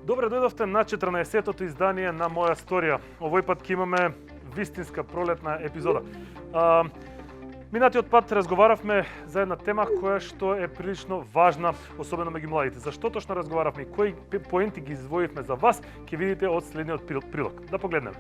Добре дојдовте на 14-тото издание на Моја сторија. Овој пат ќе имаме вистинска пролетна епизода. Минатиот пат разговаравме за една тема која што е прилично важна, особено меѓу младите. Зашто точно разговаравме и кои поенти ги извоивме за вас, ќе видите од следниот прилог. Да погледнеме.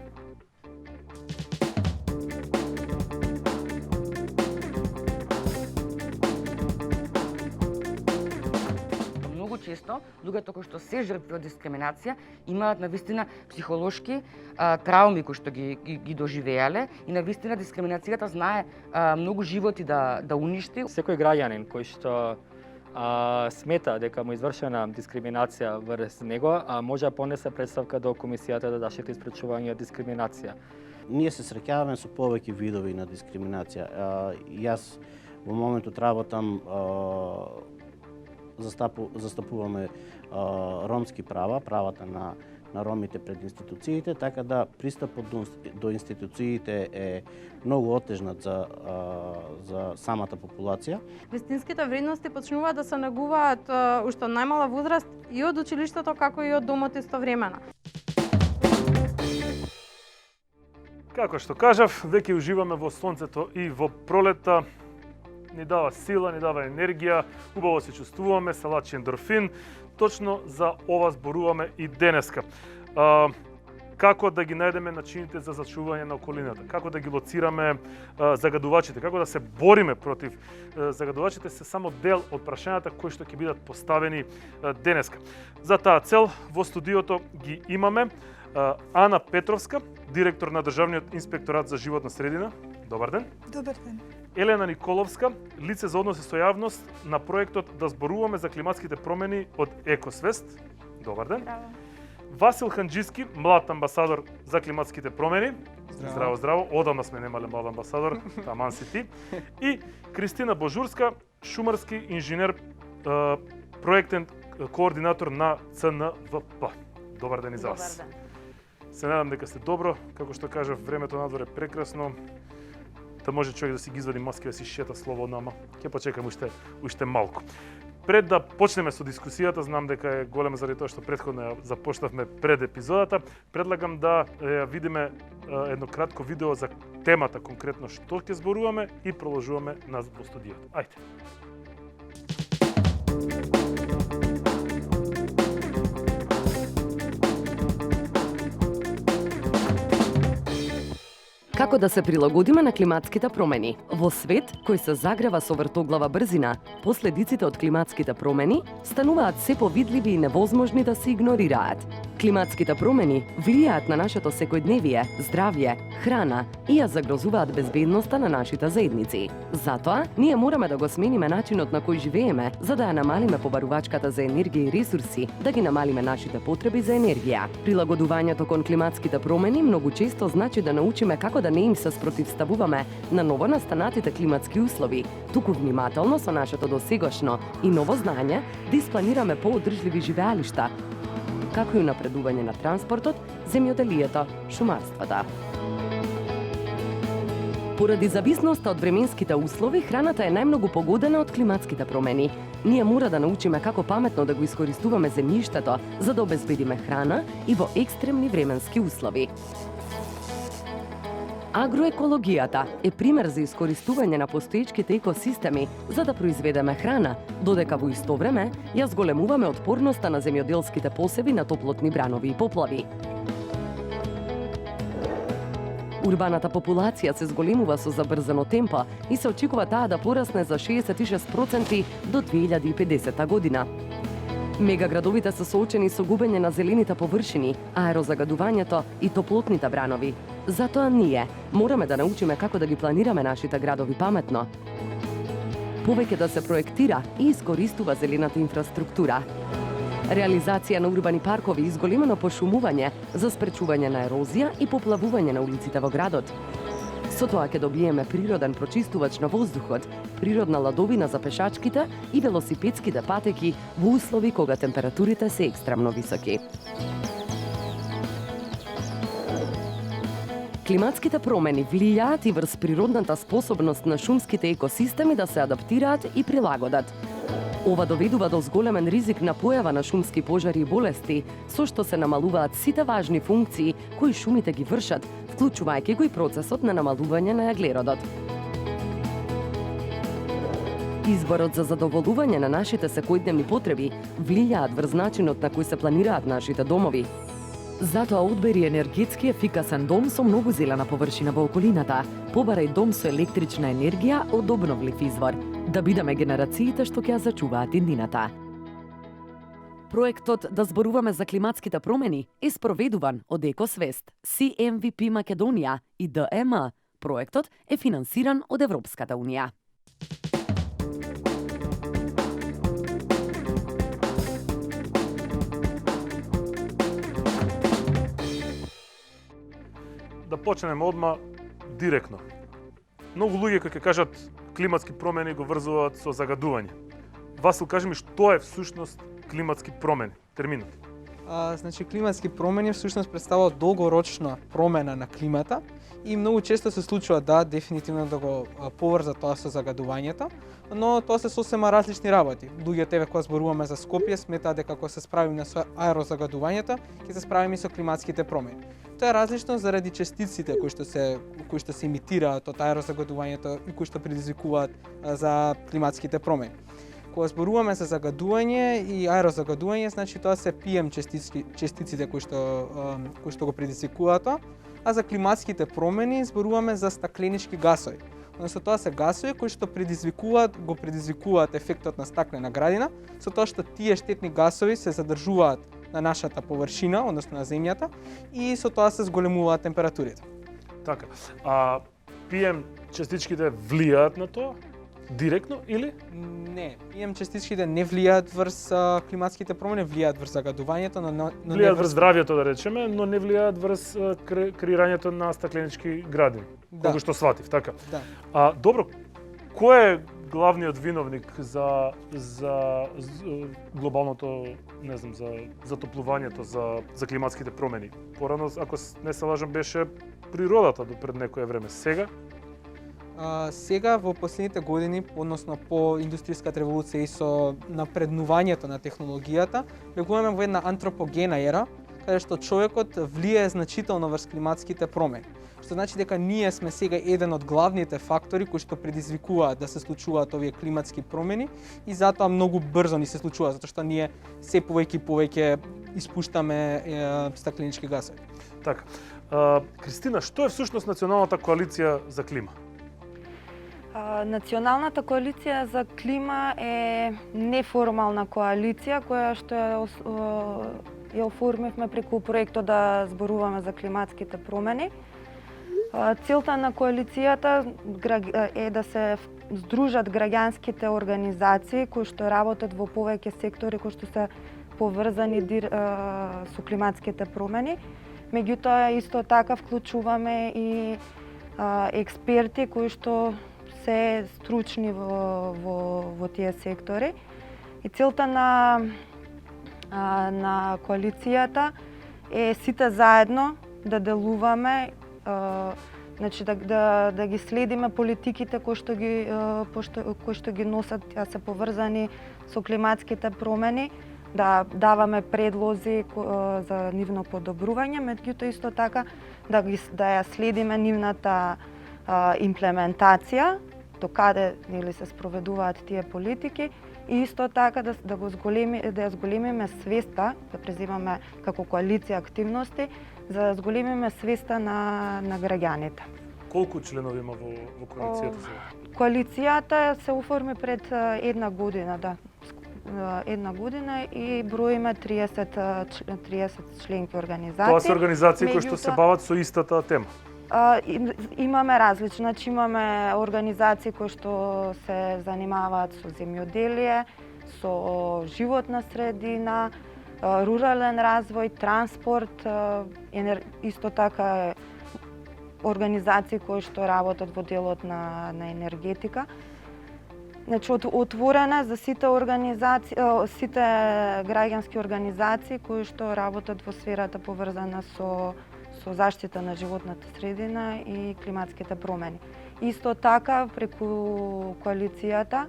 Често, луѓето кои што се жртви од дискриминација имаат навистина психолошки трауми кои што ги доживеале и навистина дискриминацијата знае многу животи да уништи. Секој граѓанин кој што смета дека му извршена дискриминација врз него, може да понесе представка до Комисијата за заштита и спречување од дискриминација. Ние се среќаваме со повеќе видови на дискриминација. Јас во моментот работам застапуваме ромски права, правата на ромите пред институциите, така да пристапот до институциите е многу отежнат за самата популација. Вистинските вредности почнуваат да се негуваат уште од најмала возраст и од училиштето како и од домот истовремено. Како што кажав, веќе уживаме во сонцето и во пролетта. Ни дава сила, ни дава енергија, убаво се чувствуваме, се лачи ендорфин. Точно за ова зборуваме и денеска. Како да ги најдеме начините за зачување на околината, како да ги лоцираме загадувачите, како да се бориме против загадувачите, се само дел од прашањата кои што ќе бидат поставени денеска. За таа цел во студиото ги имаме Ана Петровска, директор на Државниот инспекторат за животна средина. Добар ден. Добар ден. Елена Николовска, лице за односи со јавност на проектот Да зборуваме за климатските промени од Екосвест. Добар ден. Браво. Васил Ханџиски, млад амбасадор за климатските промени. Здраво. Здраво. Одамна сме немале млад амбасадор, таман си ти. И Кристина Божурска, шумарски инженер, проектен координатор на ЦНВП. Добар ден и за вас. Добар ден. Се надам дека сте добро, како што кажав, времето надвор е прекрасно. Да може човек да си ги извади маски, да си шета слободно, ама ќе почекам уште малку. Пред да почнеме со дискусијата, знам дека е голема заради тоа што претходно ја започнавме пред епизодата, предлагам да видиме едно кратко видео за темата конкретно што ќе зборуваме и продолжуваме назад во студиото. Ајде. Како да се прилагодиме на климатските промени? Во свет кој се загрева со вртоглава брзина, последиците од климатските промени стануваат се повидливи и невозможни да се игнорираат. Климатските промени влијаат на нашето секојдневие, здравје, храна и ја загрозуваат безбедноста на нашите заедници. Затоа, ние мораме да го смениме начинот на кој живееме, за да ја намалиме побарувачката за енергија и ресурси, да ги намалиме нашите потреби за енергија. Прилагодувањето кон климатските промени многу често значи да научиме како да не им се спротивставуваме на новонастанатите климатски услови, туку внимателно со нашето досегашно и ново знаење да испланираме поодржливи живеалишта, како и напредување на транспортот, земјоделието, шумарството. Поради зависноста од временските услови, храната е најмногу погодена од климатските промени. Ние мора да научиме како паметно да го искористуваме земјиштето, за да обезбедиме храна и во екстремни временски услови. Агроекологијата е пример за искористување на постоечките екосистеми за да произведеме храна, додека во исто време ја зголемуваме отпорноста на земјоделските посеви на топлотни бранови и поплави. Урбаната популација се зголемува со забрзано темпо и се очекува таа да порасне за 66% до 2050 година. Мегаградовите се соочени со губење на зелените површини, аерозагадувањето и топлотните бранови. Затоа ние мораме да научиме како да ги планираме нашите градови паметно. Повеќе да се проектира и искористува зелената инфраструктура. Реализација на урбани паркови и зголемено пошумување за спречување на ерозија и поплавување на улиците во градот. Со тоа ќе добиеме природен прочистувач на воздухот, природна ладовина за пешачките и велосипедските патеки во услови кога температурите се екстремно високи. Климатските промени влијаат и врз природната способност на шумските екосистеми да се адаптираат и прилагодат. Ова доведува до зголемен ризик на појава на шумски пожари и болести, со што се намалуваат сите важни функции кои шумите ги вршат, вклучувајќи го и процесот на намалување на јаглеродот. Изборот за задоволување на нашите секојдневни потреби влијаат врз начинот на кој се планираат нашите домови. Затоа одбери енергетски ефикасен дом со многу зелена површина во околината. Побарај дом со електрична енергија од обновлив извор, да бидеме генерациите што ќе ја зачуваат иднината. Проектот Да зборуваме за климатските промени е спроведуван од Екосвест, CMVP Македонија и ДМ. Проектот е финансиран од Европската унија. Да почнеме одма директно. Многу луѓе кога ќе кажат климатски промени го врзуваат со загадување. Васил, кажи ми што е всушност климатски промени, терминот? Значи, климатски промени всушност представуваат долгорочна промена на климата и многу често се случува дефинитивно да го поврза тоа со загадувањето, но тоа се сосема различни работи. Луѓето еве кога зборуваме за Скопје сметаат дека кога се справиме со аерозагадувањето, ќе се справиме со климатските промени. Тоа е различно заради частиците кои што се емитираат од аерозагадувањето и кои што предизвикуваат за климатските промени. Кога зборуваме за загадување и аерозагадување, значи тоа се PM частиците кои што го предизвикуваат тоа, а за климатските промени зборуваме за стакленички гасови. Односно тоа се гасови кои што го предизвикуваат ефектот на стаклена градина, со тоа што тие штетни гасови се задржуваат на нашата површина, односно на земјата, и со тоа се зголемуваат температурите. Така. А PM частичките влијаат на тоа? Директно или? Не, PM частичките не влијаат врз климатските промени, влијаат врз загадувањето, но влијаат врз здравјето, да речеме, но не влијаат врз креирањето на стакленички градини. Да. Кога што сватив, така? Да. Добро, кој е главниот виновник за глобалното, не знам, за затоплувањето, за климатските промени? Порано, ако не се лажам, беше природата до пред некое време. Сега? Сега во последните години, односно по индустријската револуција и со напреднувањето на технологијата, влегуваме во една антропогена ера, каде што човекот влијае значително врз климатските промени. Што значи дека ние сме сега еден од главните фактори кои што предизвикуваат да се случуваат овие климатски промени и затоа многу брзо ни се случува, затоа што ние се повеќе и повеќе испуштаме стакленички гасови. Така. Кристина, што е всушност Националната коалиција за клима? Националната коалиција за клима е неформална коалиција која што ја оформивме преку проектот Да зборуваме за климатските промени. Целта на коалицијата е да се здружат граѓанските организации кои што работат во повеќе сектори кои што се поврзани со климатските промени. Меѓутоа исто така вклучуваме и експерти кои што се стручни во тие сектори. И целта на коалицијата е сите заедно да делуваме, значи да ги следиме политиките кои што ги носат, се поврзани со климатските промени, да даваме предлози за нивно подобрување, меѓутоа исто така да ја следиме нивната имплементација, до каде се спроведуваат тие политики и исто така да ја зголемиме свеста, да преземаме како коалиција активности, за зголемиме свеста на граѓаните. Колку членови има во коалицијата сега? Коалицијата се оформи пред една година, да. Една година и броиме 30 членки организации. Тоа се организации кои што се бават со истата тема. Имаме различни, значи имаме организации кои што се занимаваат со земјоделие, со животна средина, рурален развој, транспорт, исто така организации кои што работат во делот на енергетика. Значи отворена за сите организации, сите граѓански организации кои што работат во сферата поврзана со заштита на животната средина и климатските промени. Исто така преку коалицијата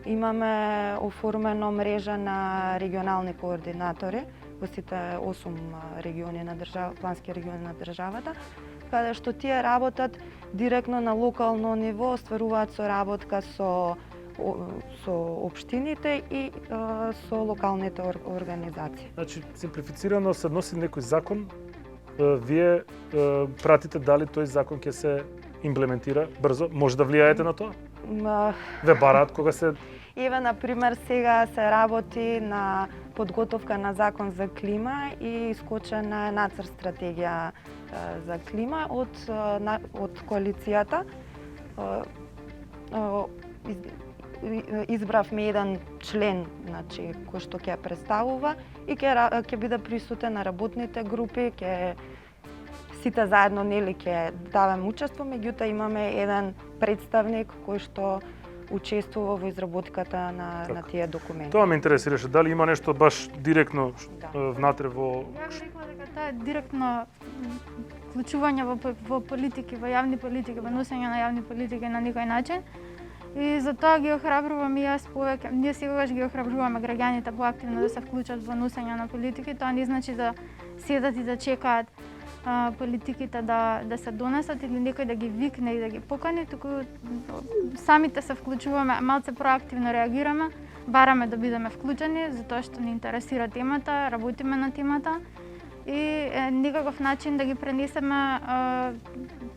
имаме оформено мрежа на регионални координатори во сите 8 региони на плански региони на државата, каде што тие работат директно на локално ниво, остваруваат соработка со општините и со локалните организации. Значи, симплифицирано се односи некој закон, вие пратите дали тој закон ќе се имплементира брзо? Може да влијаете на тоа? Ве бараат кога се... Еве, например, сега се работи на подготовка на закон за клима и искочена е нацрт стратегија за клима од коалицијата. Избравме еден член, значи, кој што ќе представува и ќе биде присутен на работните групи, сите заедно нели ќе даваме учество, меѓутоа имаме еден представник кој што учествува во изработката на тие документи. Тоа ме интересираше, дали има нешто баш директно внатре во... Ја би рекла дека тоа е директно вклучување во политики, во јавни политики, во носење на јавни политики на никој начин. И затоа ги охрабрувам и јас повеќе. Ние секогаш ги охрабруваме граѓаните поактивно да се вклучат во носење на политики. Тоа не значи да седат и да чекаат политиките да се донесат или некој да ги викне и да ги покани, туку самите се вклучуваме, малце проактивно реагираме, бараме да бидеме вклучени, затоа што ни интересира темата, работиме на темата и некаков начин да ги пренесеме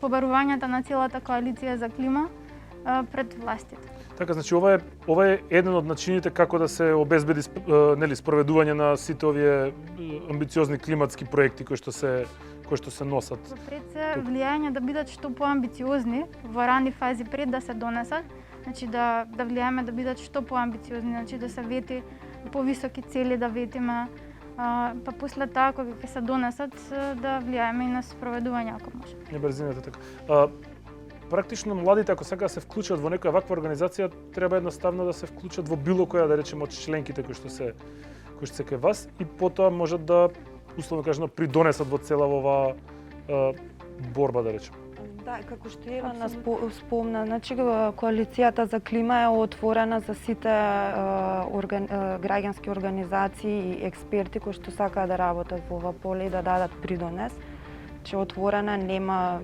побарувањата на целата коалиција за клима пред властите. Така, значи ова е еден од начините како да се обезбеди спроведување на сите овие амбициозни климатски проекти кои што се носат. Пред се влијање да бидат што поамбициозни во рани фази пред да се донесат, значи да влијаме да бидат што поамбициозни, значи да се вети повисоки цели да ветиме, па после тоа кога ќе се донесат да влијаеме и на спроведување ако може. Не брзината така. Практично младите ако сакаат да се вклучат во некоја ваква организација, треба едноставно да се вклучат во било која, да речеме, од членките кои што се кај вас и потоа можат да условно кажано придонесат во цела ова борба, да речеме. Да, како што Евана спомна, значи коалицијата за клима е отворена за сите граѓански организации и експерти кои што сакаат да работат во ова поле и да дадат придонес. Че отворена нема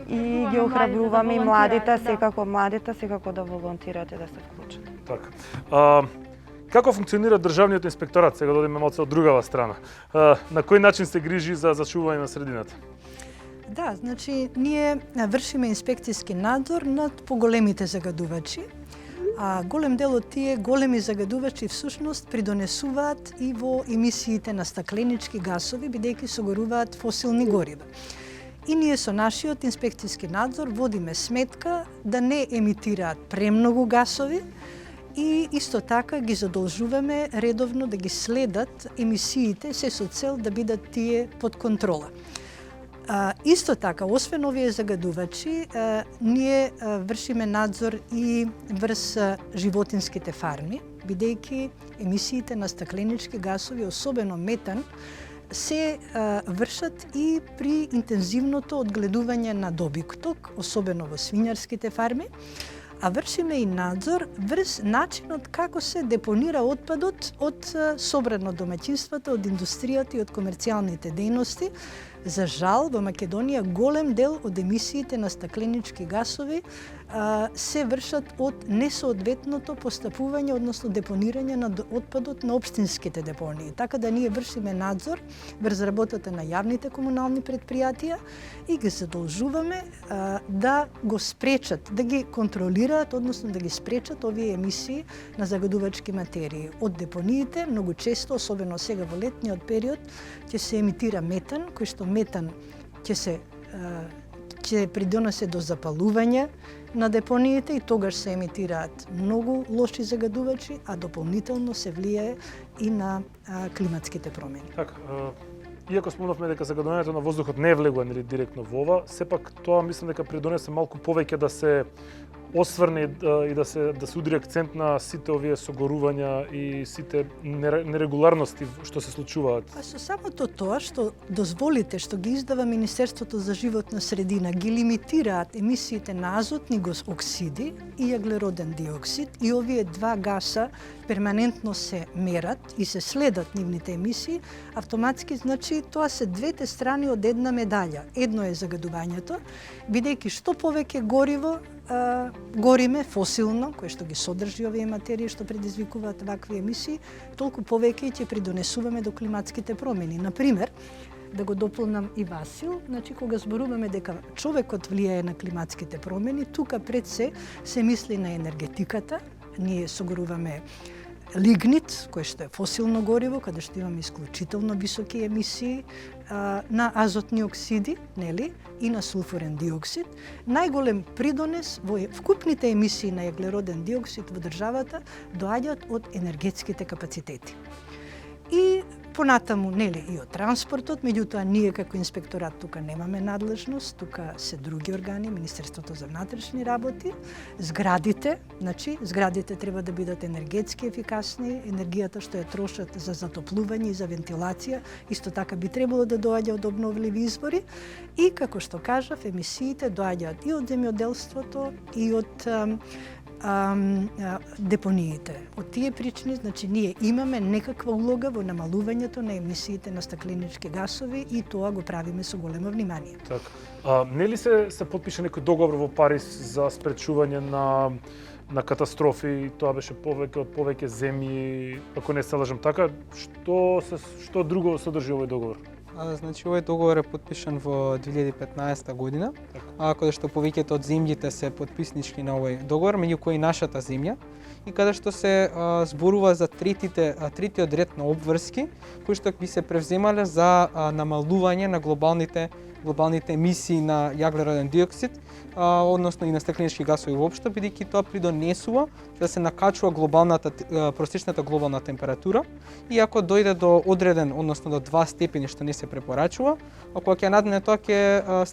и ги охрабруваме и младите, секако да волонтират и да се вклучат. Така. Како функционира државниот инспекторат? Сега додиме малце од другава страна. На кој начин се грижи за зачување на средината? Да, значи ние вршиме инспекцијски надзор над поголемите загадувачи. А голем дел од тие големи загадувачи всушност придонесуваат и во емисиите на стакленички гасови, бидејќи согоруваат фосилни горива. И ние со нашиот инспекцијски надзор водиме сметка да не емитираат премногу гасови и исто така ги задолжуваме редовно да ги следат емисиите се со цел да бидат тие под контрола. Исто така, освен овие загадувачи, ние вршиме надзор и врз животинските фарми, бидејќи емисиите на стакленички гасови, особено метан, се вршат и при интензивното одгледување на добикток, особено во свињарските фарми, а вршиме и надзор врз начинот како се депонира отпадот од собрано домаќинствата, од индустријата и од комерцијалните дејности. За жал, во Македонија голем дел од емисиите на стакленички гасови се вршат од несоодветното постапување, односно депонирање на отпадот на општинските депонии. Така да ние вршиме надзор врз работата на јавните комунални предпријатија и ги задолжуваме да го спречат, да ги контролираат, односно да ги спречат овие емисии на загадувачки материи од депониите. Многу често, особено сега во летниот период, ќе се емитира метан, кој што метан ќе придонесе до запалување на депониите и тогаш се емитираат многу лоши загадувачи, а дополнително се влијае и на климатските промени. Така, иако спомнавме дека загадувањето на воздухот не влегува директно во ова, сепак тоа мислам дека придонесе малку повеќе да се осврне и да се удари акцент на сите овие согорувања и сите нерегуларности што се случуваат. А со самото тоа што дозволите што ги издава Министерството за животна средина ги лимитираат емисиите на азотни оксиди и јаглероден диоксид и овие два гаса перманентно се мерат и се следат нивните емисии, автоматски значи тоа се двете страни од една медаља. Едно е загадувањето, бидејќи што повеќе гориво гориме фосилно, кое што ги содржи овие материи што предизвикуваат вакви емисии, толку повеќе ќе придонесуваме до климатските промени. Например, да го дополнам и Васил, значи кога зборуваме дека човекот влијае на климатските промени, тука пред се мисли на енергетиката. Ние согоруваме лигнит, кој што е фосилно гориво, каде што имаме исклучително високи емисии на азотни оксиди, нели, и на сулфурен диоксид. Најголем придонес во вкупните емисии на јаглероден диоксид во државата доаѓаат од енергетските капацитети. И понатаму, нели, и од транспортот, меѓутоа ние како инспекторат тука немаме надлежност, тука се други органи, Министерството за внатрешни работи, зградите, значи зградите треба да бидат енергетски ефикасни, енергијата што ја трошат за затоплување и за вентилација, исто така би требало да доаѓа од обновливи извори и како што кажав, емисиите доаѓаат и од земјоделството и од депониите. Од тие причини, значи, ние имаме некаква улога во намалувањето на емисиите на стакленички гасови и тоа го правиме со големо внимание. Така. Нели се потпиша некој договор во Париз за спречување на катастрофи, тоа беше повеќе земји, ако не се лажам така, што друго содржи овој договор? Значи, овој договор е потпишан во 2015 година, каде што повеќето од земјите се потписнички на овој договор, меѓу кои нашата земја, и каде што се зборува за третиот ред на обврски, кои што би се превземале за намалување на глобалните емисии на јаглероден диоксид, односно и на стакленички гасови воопшто, бидејќи тоа придонесува да се накачува просечната глобална температура и ако дојде до одреден, односно до 2 степени што не се препорачува, ако ќе надмине тоа ќе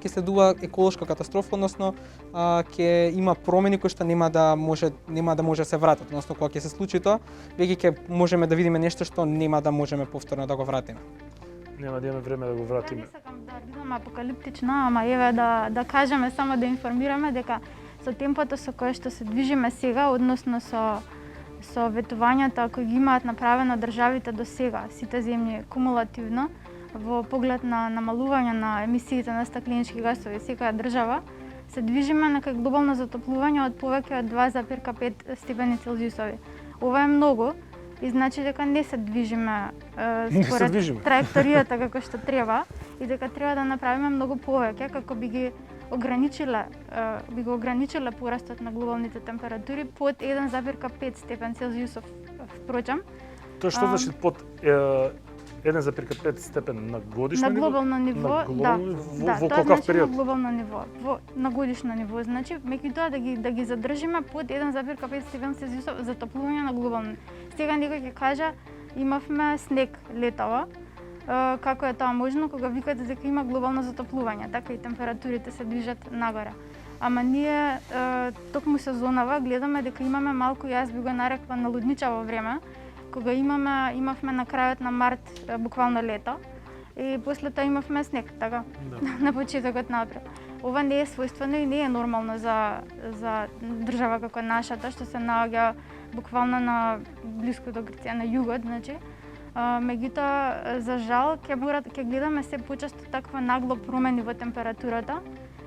следува еколошка катастрофа, односно ќе има промени кои што нема да може да се вратат, односно кога ќе се случи тоа, веќе ќе можеме да видиме нешто што нема да можеме повторно да го вратиме. Нема да имаме време да го вратиме. Не сакам да бидам апокалиптична, ама еве да кажеме само да информираме дека со темпото со кое што се движиме сега, односно со ветувањата кои ги имаат направено државите до сега, сите земји кумулативно, во поглед на намалување на емисиите на стакленички гасови секоја држава, се движиме на глобално затоплување од повеќе од 2,5 степени Целзиусови. Ова е многу и значи дека не се движиме според траекторијата како што треба и дека треба да направиме многу повеќе како би го ограничиле порастот на глобалните температури под 1,5 степен Целзиусов впрочем. Тоа што значи под 1,5 степен на годишно ниво? На глобално ниво, да. Во колкав период? На глобално ниво, на годишно ниво. Значи, меѓутоа да ги задржиме под 1,5 степен Целзиусов затоплување на глобално. Сега некој ќе каже, имавме снег летава, како е тоа можно кога викате дека има глобално затоплување, така и температурите се движат нагоре. Ама ние токму сезонава гледаме дека имаме малку, јас би го нарекла налудничаво време, кога имавме на крајот на март буквално лето и после тоа имавме снег, така, на почетокот на април. Ова не е својствено и не е нормално за држава како нашата, што се наоѓа буквално на блиско до Грција, на југот, значи. Меѓутоа, за жал, ќе гледаме се почесто таква нагло промени во температурата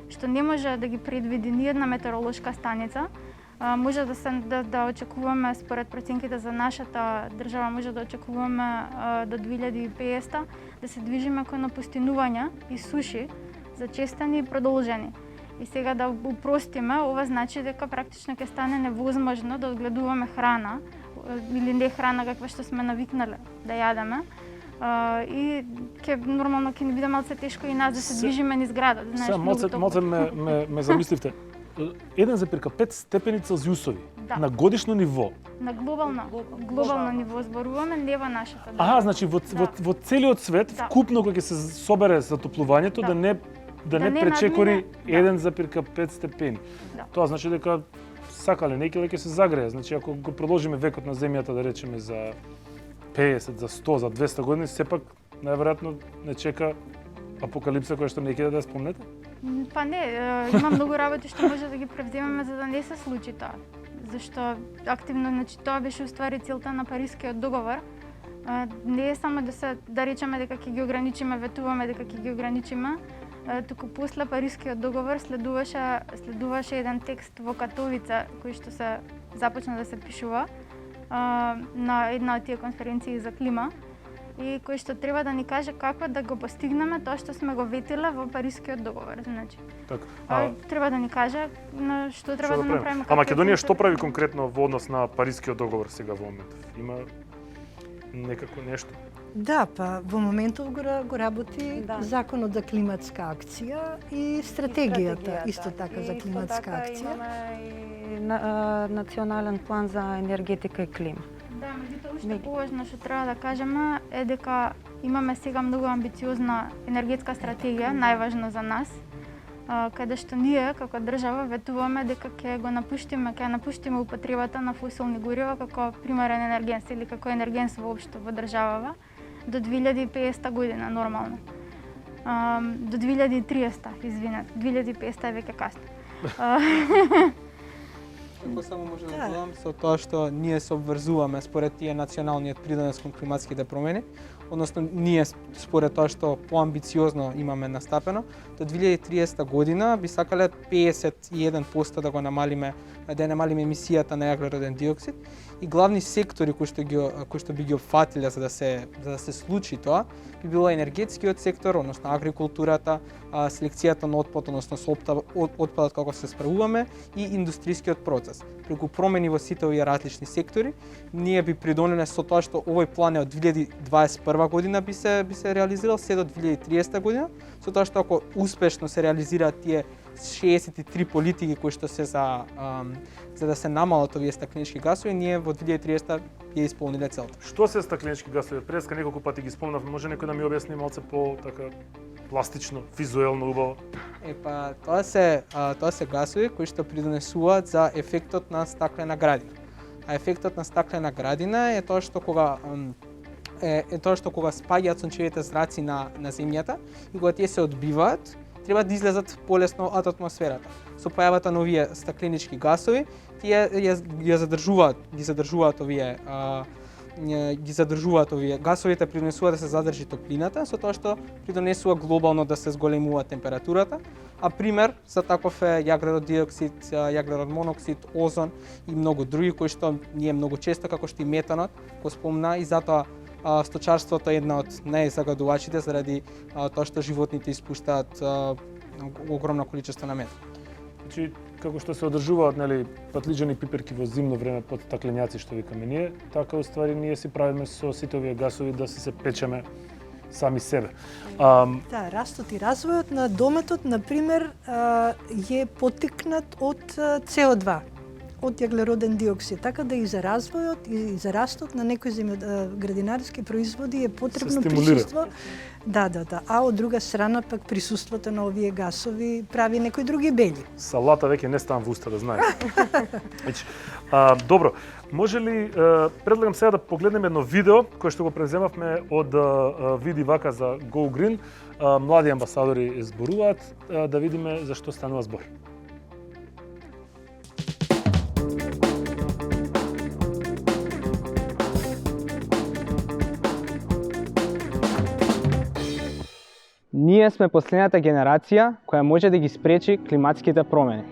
што не може да ги предвиди ни една метеоролошка станица. Може да очекуваме, според проценките за нашата држава, може да очекуваме до 2050 да се движиме кон напустинувања и суши, зачестени и продолжени. И сега да упростиме, ова значи дека практично ќе стане невозможно да одгледуваме храна или не храна каква што сме навикнале да јадеме. И нормално ќе ни биде малце тешко и нас да се движиме низ градот. Сега малце ме замисливте. 1,5 степени Целзиусови на годишно ниво. На глобално ниво зборуваме, не во нашата држава. Аха, значи во целиот свет вкупно кога ќе се собере затоплувањето да не пречекори 1,5 степени. Тоа значи дека сакале некој ќе се загрее. Значи ако го продолжиме векот на земјата да речеме за 50, за 100, за 200 години, сепак најверојатно не чека апокалипса која што некој да ја спомнете? Па не, има многу работи што може да ги превземеме за да не се случи тоа. Зашто активно, значи тоа беше уствари целта на Парискиот договор. Не е само да речеме дека ќе ги ограничиме, ветуваме дека ќе ги ограничиме, туку после Парискиот договор следуваше еден текст во Катовица кој што се започна да се пишува на една од тие конференции за клима и кој што треба да ни каже како да го постигнеме тоа што сме го ветиле во Парискиот договор, значи. Така. Треба да ни каже на што треба да направиме. А Македонија што прави конкретно во однос на Парискиот договор сега во моментов? Има некако нешто? Да, па во моментов го работи законот за климатска акција и стратегијата исто така за климатска акција. Имаме и национален план за енергетика и клима. Да, меѓутоа уште поважно што треба да кажеме е дека имаме сега многу амбициозна енергетска стратегија, најважно за нас, каде што ние како држава ветуваме дека ќе напуштиме употребата на фосилни горива како примерен енергенс или како енергенс воопшто во државава до 2050 година нормално. До 2030, извинете, 2050 е веќе касно. Ако само може да додам со тоа што ние се обврзуваме според тие националниот придонес кон климатските промени, односно ние според тоа што поамбициозно имаме настапено, до 2030 година би сакале 51% да намалиме емисијата на јаглероден диоксид и главни сектори кои што би ги опфатиле за да се случи тоа би било енергетскиот сектор, односно агрикултурата, селекцијата на отпад, односно со отпадот како се справуваме и индустријскиот процес. Преку промени во сите овие различни сектори, ние би придонеле со тоа што овој план е од 2021 година би се реализирал се до 2030 година, со тоа што ако успешно се реализираат тие 63 политики кои што се за да се намалат овие стакленички гасови, ние во 2030 ја исполниле целта. Што се стакленички гасови? Преска неколку пати ги спомнав, може некој да ми објасни малце по така пластично, визуелно убаво? Тоа се гасови кои што придонесуваат за ефектот на стаклена градина. А ефектот на стаклена градина е тоа што кога спаѓаат сончевите зраци на земјата и кога тие се одбиваат, треба да излезат полесно од атмосферата. Со појавата на овие стакленички гасови, тие ги задржуваат овие гасовите, придонесуваат да се задржи топлината, со тоа што придонесува глобално да се зголемува температурата. А пример за таков е јаглерод диоксид, јаглерод моноксид, озон и многу други кои што ние многу често како што и метанот го спомна и затоа сточарството е една од најзагадувачите заради тоа што животните испуштаат огромна количество на метан. Значи, како што се одржуваат патлиџани пиперки во зимно време под стакленјаци што викаме ние, така уствари ние си правиме со сите овие гасови да се печеме сами себе. Да, растот и развојот на дометот, например, е поттикнат од CO2, од јаглероден диоксид, така да и за развојот и за растот на некои градинарски производи е потребно присуство. Да. А од друга страна пак присуството на овие гасови прави некои други бели. Салата веќе не ставам во уста, да знаеш. Добро, може ли предлагам сега да погледнеме едно видео кое што го преземавме од Види вака за Go Green. Млади амбасадори зборуваат, да видиме за што станува збор. Ние Ние сме последната генерација која може да ги спречи климатските промени.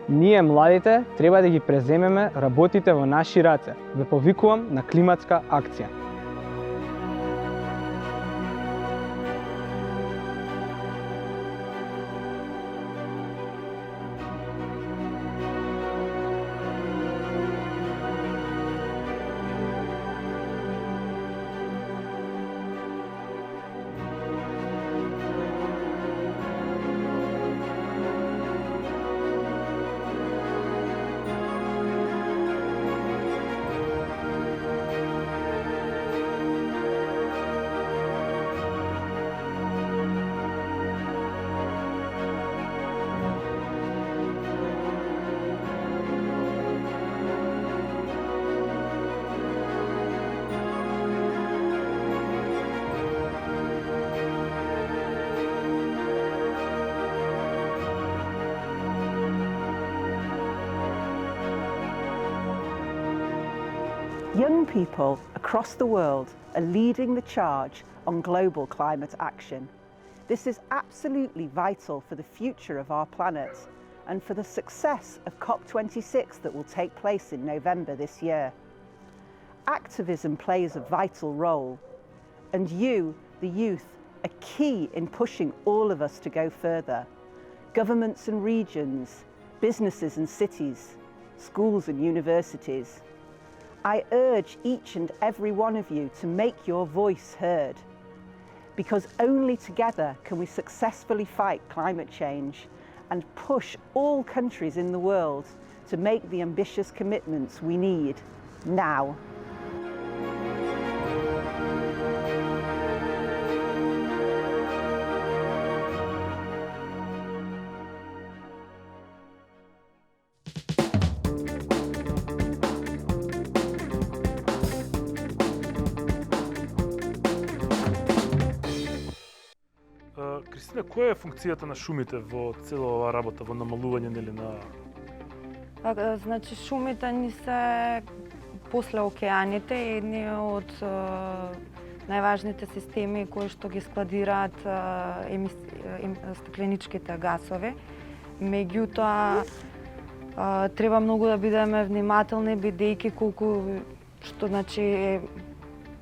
Ние, младите, треба да ги преземеме работите во наши раце. Ве повикувам на климатска акција. Young people across the world are leading the charge on global climate action. This is absolutely vital for the future of our planet and for the success of COP26 that will take place in November this year. Activism plays a vital role, and you, the youth, are key in pushing all of us to go further. Governments and regions, businesses and cities, schools and universities. I urge each and every one of you to make your voice heard, because only together can we successfully fight climate change and push all countries in the world to make the ambitious commitments we need now. Кристина, која е функцијата на шумите во цела оваа работа, во намалување нели на Значи, шумите ни се после океаните, едни од најважните системи кои што ги складираат стакленичките гасови. Меѓутоа, треба многу да бидеме внимателни, бидејќи колку што значи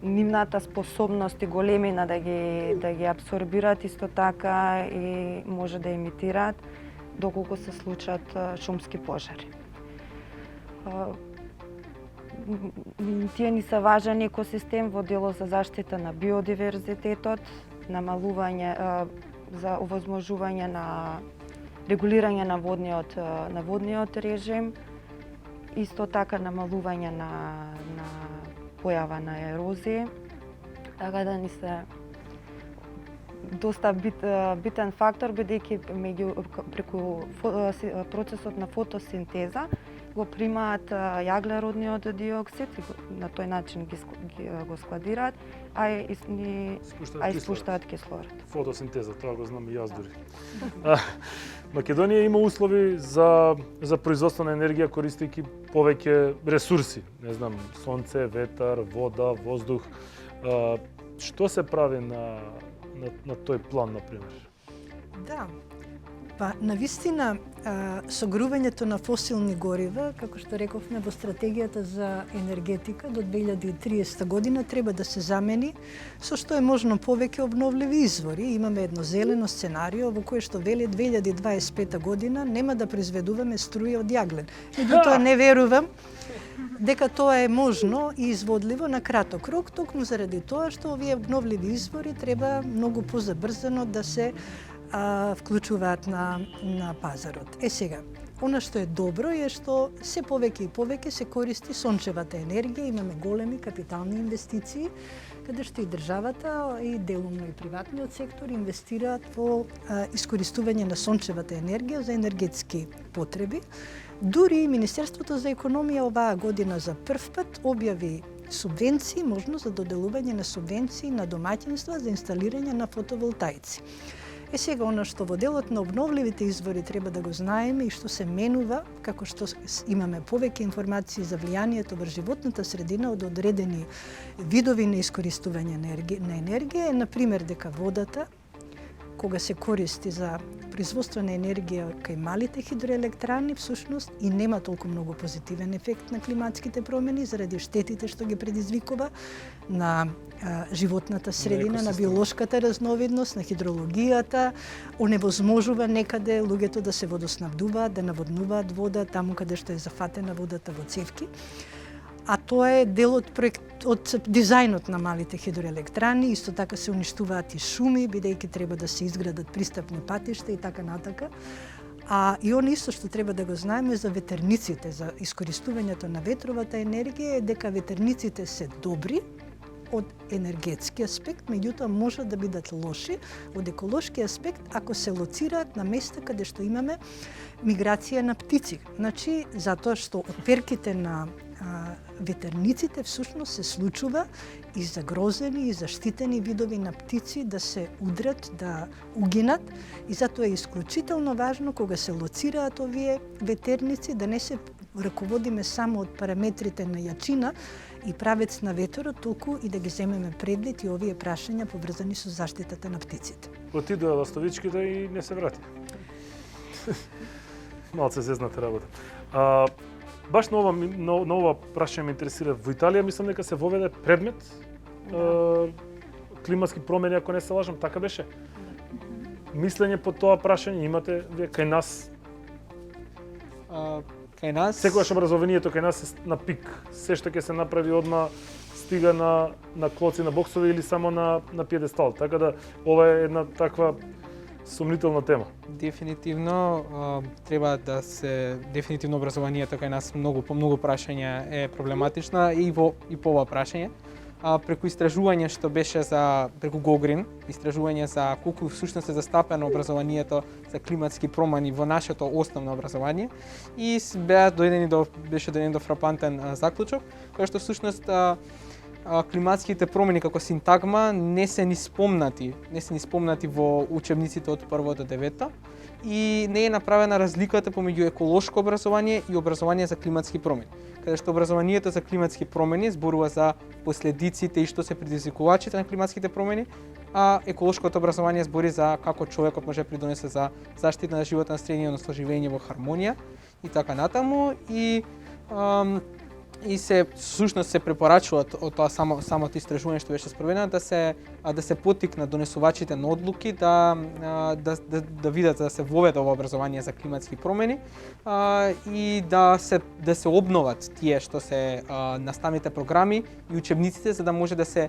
нивната способност и големина да ги абсорбираат, исто така и може да имитираат доколку се случат шумски пожари. Тие ни се важен екосистем во дело за заштита на биодиверзитетот, намалување за овозможување на регулирање на водниот режим, исто така намалување на појава на ерозија, така да ни се доста битен фактор, бидејќи преку процесот на фотосинтеза го примаат јаглеродниот диоксид и на тој начин го складираат, а испуштаат кислород. Фотосинтеза, тоа го знам и јас дури. Македонија има услови за производство на енергија користејќи повеќе ресурси, не знам, сонце, ветар, вода, воздух. Што се прави на тој план, например? Да, па навистина согрувањето на фосилни горива, како што рековме во стратегијата за енергетика до 2030 година, треба да се замени со што е можно повеќе обновливи извори. Имаме едно зелено сценарио во кое што вели 2025 година нема да произведуваме струја од јаглен. Меѓутоа не верувам дека тоа е можно и изводливо на краток рок, токму заради тоа што овие обновливи извори треба многу позабрзано да се вклучуваат на пазарот. Сега, Она што е добро е што се повеќе и повеќе се користи сончевата енергија, имаме големи капитални инвестиции, каде што и државата и делумно и приватниот сектор инвестираат во искористување на сончевата енергија за енергетски потреби. Дури Министерството за економија оваа година за прв пат објави субвенции, можност за доделување на субвенции на домаќинства за инсталирање на фотоволтаици. Сега, она што во делот на обновливите извори треба да го знаеме и што се менува, како што имаме повеќе информации за влијанието врз животната средина од одредени видови на искористување на енергија, е, например, дека водата, кога се користи за производство на енергија кај малите хидроелектрани, всушност и нема толку многу позитивен ефект на климатските промени заради штетите што ги предизвикува на животната средина, на биолошката разновидност, на хидрологијата, оневозможува некаде луѓето да се водоснабдуваат, да наводнуваат вода таму каде што е зафатена водата во цевки. А тоа е дел од дизајнот на малите хидроелектрани, исто така се уништуваат и шуми, бидејќи треба да се изградат пристапни патишта и така натака. И оно исто што треба да го знаеме за ветерниците, за искористувањето на ветровата енергија, е дека ветерниците се добри од енергетски аспект, меѓутоа можат да бидат лоши од еколошки аспект ако се лоцираат на места каде што имаме миграција на птици. Значи, затоа што од перките на ветерниците всушност се случува и загрозени и заштитени видови на птици да се удрат, да угинат, и затоа е исклучително важно кога се лоцираат овие ветерници да не се раководиме само од параметрите на јачина и правец на ветерот, толку и да ги земеме предвид и овие прашања поврзани со заштитата на птиците. Отидоа ластовичките и не се врати. Малце зезната работа. Баш на ова прашање ме интересира. Во Италија мислам дека се воведе предмет климатски промени, ако не се лажам, така беше? Мислење по тоа прашање имате вие кај нас? Кај нас секогаш образованието кај нас е на пик. Се што ќе се направи одма стига на клоци, на боксови или само на пиедестал. Така да ова е една таква сумнителна тема. Дефинитивно треба да се дефинитивно образованието кај нас по многу прашања е проблематична и по ова прашање. Преку истражување што беше преку Гогрин, истражување за колку всушност е застапено образованието за климатски промени во нашето основно образование, и беше дојден до фрапантен заклучок, кој што всушност климатските промени како синтагма не се ни спомнати во учебниците од 1 до 9 и не е направена разликата помеѓу еколошко образование и образование за климатски промени. Каде што образованието за климатски промени зборува за последиците и што се предизвикувачите на климатските промени, а еколошкото образование збори за како човекот може придонесе за заштита на животна средина, односно живење во хармонија и така натаму, и се всушност се препорачуваат од тоа самото истражување што беше спроведено да се поттикнат донесувачите на одлуки да видат да се воведе ова образование за климатски промени и да се обноват тие што се наставните програми и учебниците, за да може да се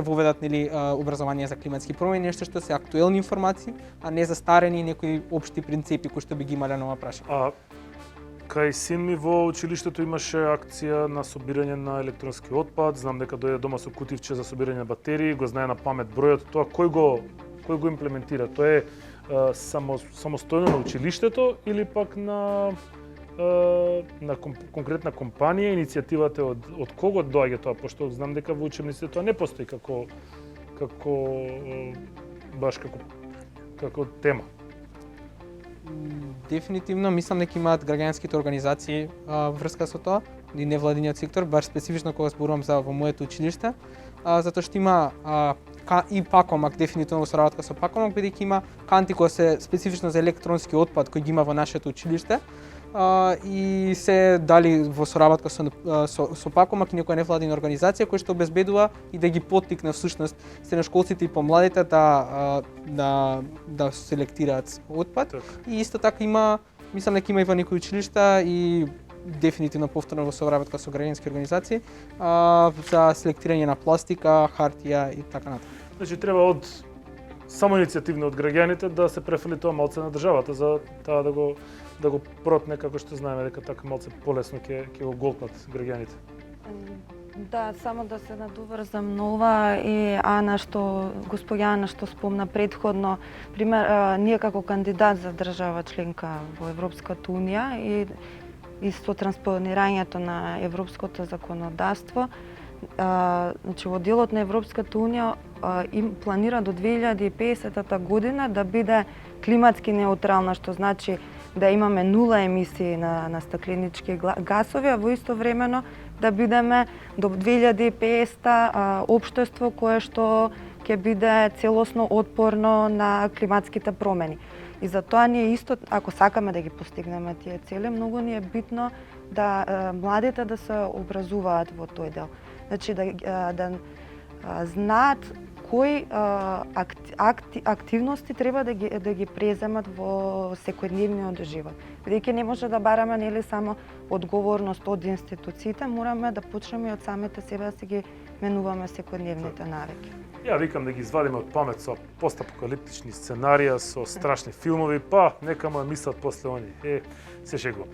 воведат образование за климатски промени, нешто што се актуелни информации, а не застарени некои општи принципи кои што би ги имале на ова прашање. Кај син ми во училиштето имаше акција на собирање на електронски отпад. Знам дека дојде дома со кутивче за собирање на батерии, го знае на памет бројот. Тоа кој го имплементира? Тоа е самостојно на училиштето или пак на конкретна компанија? Иницијативата од кого доаѓа тоа? Пошто знам дека во учебниците тоа не постои како тема. Дефинитивно мислам дека имаат граѓанските организации врска со тоа и невладиниот сектор, баш специфично кога зборувам за во моето училиште, затоа што има и Пакомак, дефинитивно во соработка со Пакомак, бидејќи има канти кои се специфично за електронски отпад кој ги има во нашето училиште, и се дали во соработка со Пакомак и некоја невладина организација која што обезбедува и да ги поттикне всушност средношколците и помладите да селектираат отпад. И исто така мислам дека има и во некои училишта и дефинитивно повторно во соработка со граѓански организации за селектирање на пластика, хартија и така натаму. Значи треба од само иницијативно од граѓаните да се префали тоа малце на државата за таа да го протне, како што знаеме дека така малце полесно ќе го голтнат граѓаните. Да, само да се надоврзам на ова е Ана што госпоѓа Ана што спомна претходно, пример ние како кандидат за држава членка во Европската унија и со транспонирањето на европското законодавство, значи во делот на Европската унија им планира до 2050 година да биде климатски неутрална, што значи да имаме нула емисии на стакленички гасови, а во исто времено да бидеме до 2050 општество кое што ќе биде целосно отпорно на климатските промени. И затоа ние исто, ако сакаме да ги постигнеме тие цели, многу ни е битно да младите да се образуваат во тој дел. Значи да знаат кои активности треба да ги преземат во секојдневниот живот. Бидејќи не може да бараме нели само одговорност од институциите, мораме да почнеме од самите себе да си ги менуваме секојдневните навики. Ја викам да ги извадиме од памет со постапокалиптични сценарија, со страшни филмови, па нека му мислат после они. Се шегувам.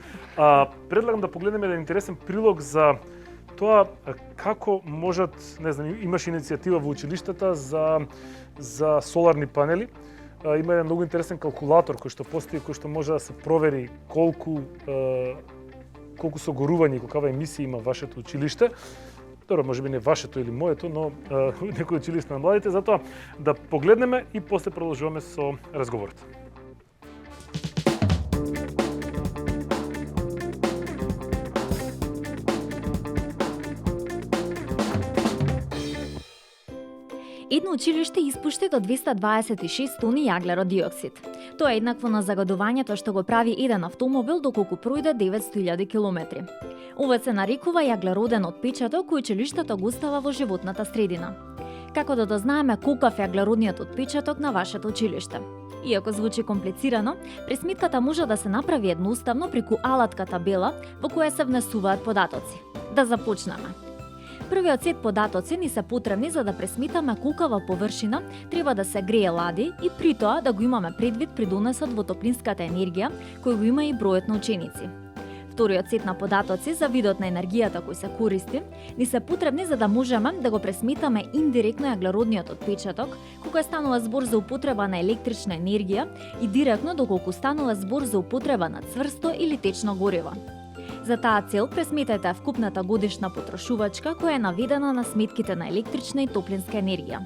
Предлагам да погледнеме еден интересен прилог за тоа како можат, не знам, имаш иницијатива во училиштата за соларни панели. Има еден многу интересен калкулатор кој што постои, кој што може да се провери колку согорување и каква емисија има вашето училиште. Добро, може би не вашето или моето, но некој училиште на младите, затоа да погледнеме и после продолжуваме со разговорот. Едно училиште испушти до 226 тони јаглерод диоксид. Тоа е еднакво на загадувањето што го прави еден автомобил доколку пројде 900.000 километри. Ова се нарекува јаглероден отпечаток кој училиштето го остава во животната средина. Како да дознаеме колкав е јаглеродниот отпечаток на вашето училиште? Иако звучи комплицирано, пресметката може да се направи едноставно преку алатка табела во која се внесуваат податоци. Да започнеме. Првиот сет податоци ни се потребни за да пресметаме колкава површина треба да се грее лади и при тоа да го имаме предвид придонесот во топлинската енергија кој го има и бројот на ученици. Вториот сет на податоци за видот на енергијата кој се користи ни се потребни за да можеме да го пресметаме индиректно јаглеродниот отпечаток кога станува збор за употреба на електрична енергија и директно доколку станува збор за употреба на цврсто или течно гориво. За таа цел пресметете вкупната годишна потрошувачка која е наведена на сметките на електрична и топлинска енергија.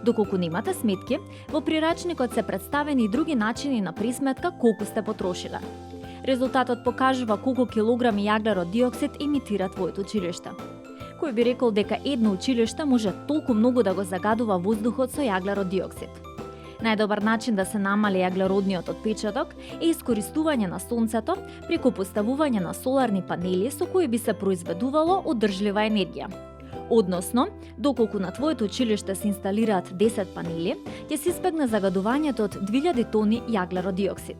Доколку немате сметки, во прирачникот се представени и други начини на пресметка колку сте потрошиле. Резултатот покажува колку килограми јаглерод диоксид емитира твоето училиште. Кој би рекол дека едно училиште може толку многу да го загадува воздухот со јаглерод диоксид? Најдобар начин да се намали јаглеродниот отпечаток е искористување на сонцето преку поставување на соларни панели со кои би се произведувало одржлива енергија. Односно, доколку на твоето училиште се инсталираат 10 панели, ќе се избегне загадувањето од 2000 тони јаглерод диоксид.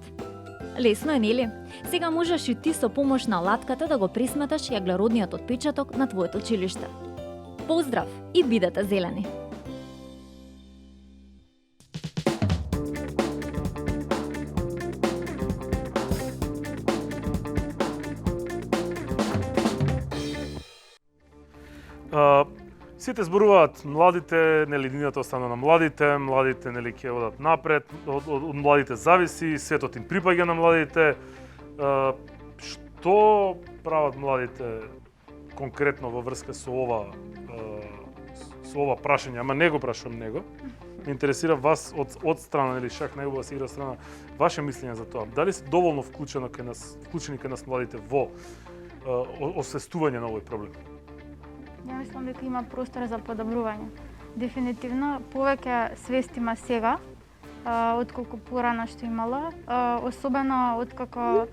Лесно е, нели? Сега можеш и ти со помош на латката да го пресметаш јаглеродниот отпечаток на твоето училиште. Поздрав и бидете зелени! Сите зборуваат младите, нели линијата остана на младите нели ќе одат напред, од младите зависи, светот им припаѓа на младите. Што прават младите конкретно во врска со ова прашање, ама не го прашувам него. Ме интересира вас од страна, нели шак најубава се игра страна, ваше мислење за тоа. Дали се доволно вклучени кај нас младите во освестување на овој проблем? Ја мислам дека има простор за подобрување. Дефинитивно, повеќе свест има сега, отколку порано што имала, особено откако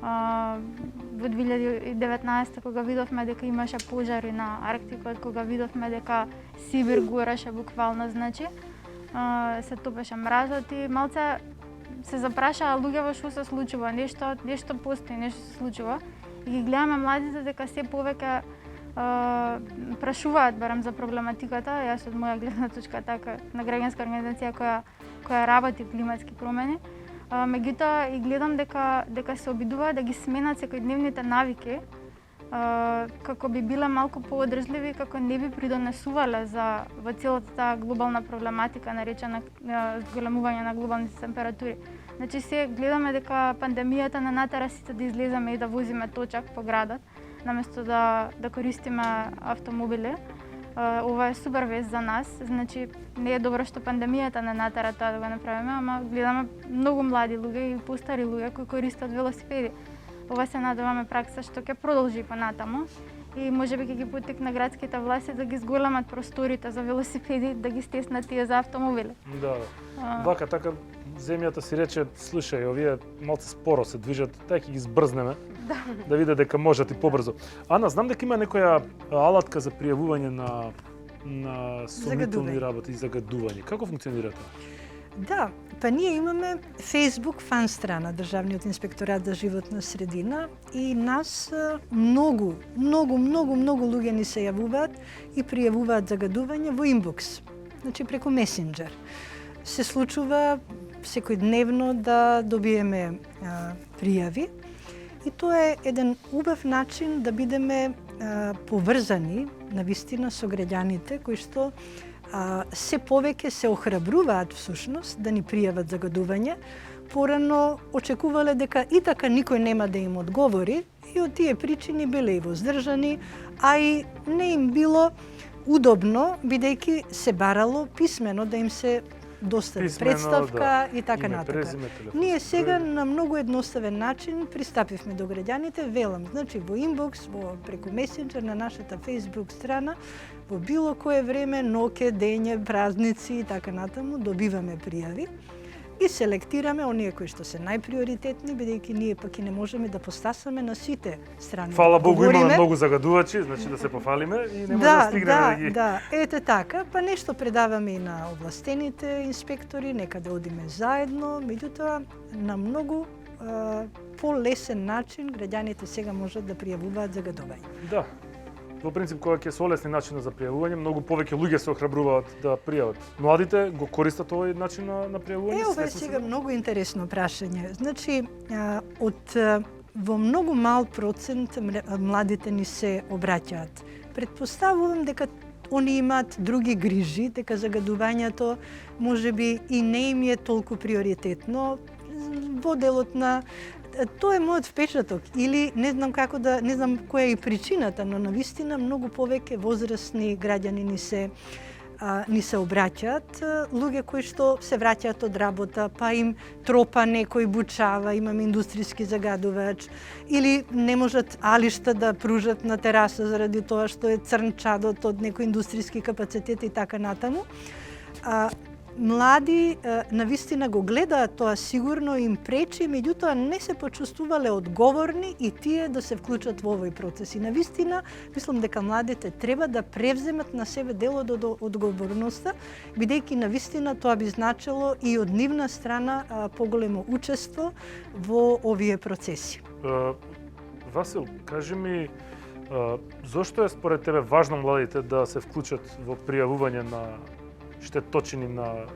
во 2019 кога видовме дека имаше пожари на Арктикот, кога видовме дека Сибир гореше буквално, значи, се топеше мразот и малце се запрашаа луѓето што се случува, нешто постои, нешто се случува. И ги гледаме младите дека се повеќе прашуваат барем за проблематиката. Јас од моја гледна точка така на граѓанска организација која работи климатски промени. Меѓутоа и гледам дека се обидуваат да ги сменат секојдневните навики како би биле малку поодржливи, како не би придонесувале во целата таа глобална проблематика наречена зголемување на глобалните температури. Значи се гледаме дека пандемијата на натера сите да излеземе и да возиме точак по градот, наместо да користиме автомобили. Ова е супер вест за нас. Значи не е добро што пандемијата на натера тоа да го направиме, ама гледаме многу млади луѓе и постари луѓе кои користат велосипеди. Ова се надеваме пракса што ќе продолжи понатаму и можеби ќе ги поттикне градските власти да ги зголемат просторите за велосипеди, да ги стеснат тие за автомобили. Да. Вака така земјата си рече, слушај, овие малце споро се движат, тај ќе ги збрзнеме. Да виде дека можат и побрзо. Ана, знам дека има некоја алатка за пријавување на сомнителни работи и загадување. Како функционира тоа? Да, па ние имаме Facebook фан страна Државниот инспекторат за животна средина и нас многу луѓе ни се јавуваат и пријавуваат загадување во инбокс, значи преку месенџер. Се случува секојдневно да добиеме пријави и тоа е еден убав начин да бидеме поврзани навистина со граѓаните кои што се повеќе се охрабруваат всушност да ни пријават загадување. Порано очекувале дека и така никој нема да им одговори и од тие причини биле и воздржани, а и не им било удобно, бидејќи се барало писмено да им се достави представка и така натака. Ние сега на многу едноставен начин пристапивме до граѓаните, велам, значи во инбокс, преку месенџер на нашата Facebook страна, во било кое време, ноќе, дење, празници и така натаму, добиваме пријави и селектираме оние кои што се најприоритетни, бидејќи ние пак и не можеме да постасаме на сите страни. Фала Богу, имаме многу загадувачи, значи да се пофалиме и не може да стигнеме да ги... Да, ете така, па нешто предаваме и на овластените инспектори, некаде одиме заедно, меѓутоа на многу полесен начин граѓаните сега можат да пријавуваат загадување. Да. Во принцип, кога ќе се олесни начинот за пријавување, многу повеќе луѓе се охрабруваат да пријават. Младите го користат овој начин на пријавување? Ова е сега многу интересно прашање. Значи, во многу мал процент младите ни се обраќаат. Предпоставувам дека они имаат други грижи, дека загадувањето можеби и не им е толку приоритетно во делот на тоа е мојот впечаток или не знам која е и причината, но навистина многу повеќе возрастни граѓани ни се обраќаат, луѓе кои што се враќаат од работа, па им тропа некој бучава, имаме индустријски загадувач, или не можат алишта да пружат на тераса заради тоа што е црн чадот од некој индустријски капацитет и така натаму. Млади навистина го гледаат тоа, сигурно им пречи, меѓутоа не се почувствувале одговорни и тие да се вклучат во овој процес. И навистина, мислам дека младите треба да превземат на себе дел од одговорноста, бидејќи навистина тоа би значило и од нивна страна поголемо учество во овие процеси. Васил, кажи ми, зошто е според тебе важно младите да се вклучат во пријавување на штеточини на